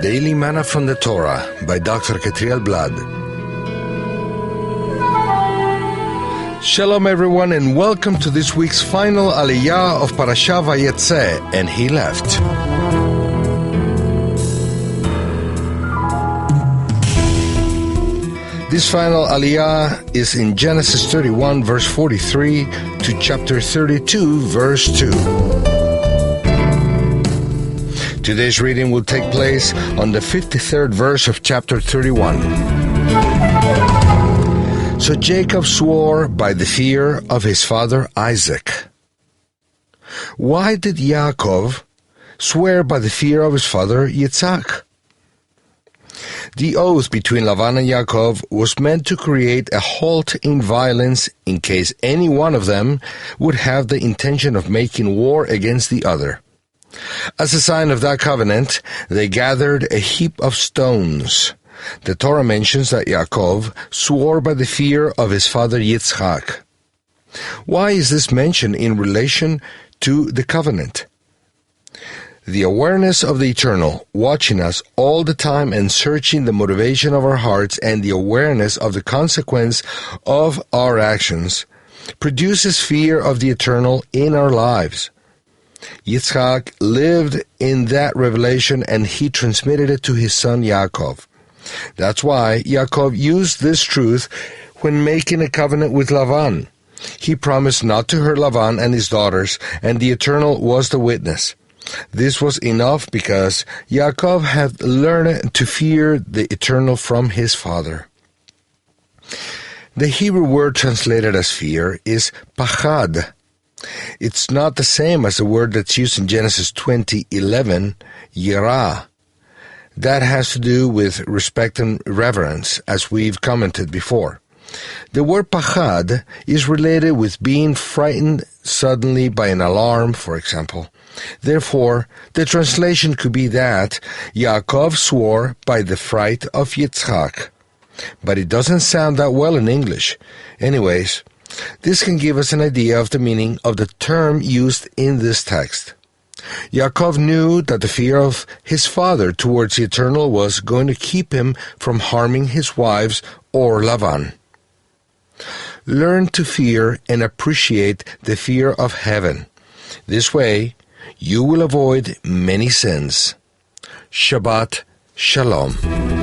Daily Manna from the Torah by Dr. Ketriel Blad. Shalom everyone, and welcome to this week's final aliyah of Parashat Vayetseh, and he left. This final aliyah is in Genesis 31 verse 43 to chapter 32 verse 2. Today's reading will take place on the 53rd verse of chapter 31. So Jacob swore by the fear of his father Isaac. Why did Yaakov swear by the fear of his father Yitzhak? The oath between Lavan and Yaakov was meant to create a halt in violence in case any one of them would have the intention of making war against the other. As a sign of that covenant, they gathered a heap of stones. The Torah mentions that Yaakov swore by the fear of his father Yitzhak. Why is this mentioned in relation to the covenant? The awareness of the Eternal, watching us all the time and searching the motivation of our hearts, and the awareness of the consequence of our actions, produces fear of the Eternal in our lives. Yitzhak lived in that revelation, and he transmitted it to his son Yaakov. That's why Yaakov used this truth when making a covenant with Lavan. He promised not to hurt Lavan and his daughters, and the Eternal was the witness. This was enough because Yaakov had learned to fear the Eternal from his father. The Hebrew word translated as fear is pachad. It's not the same as the word that's used in Genesis 20:11, yirah. That has to do with respect and reverence, as we've commented before. The word pachad is related with being frightened suddenly by an alarm, for example. Therefore, the translation could be that Yaakov swore by the fright of Yitzhak. But it doesn't sound that well in English. Anyways, this can give us an idea of the meaning of the term used in this text. Yaakov knew that the fear of his father towards the Eternal was going to keep him from harming his wives or Lavan. Learn to fear and appreciate the fear of heaven. This way, you will avoid many sins. Shabbat Shalom.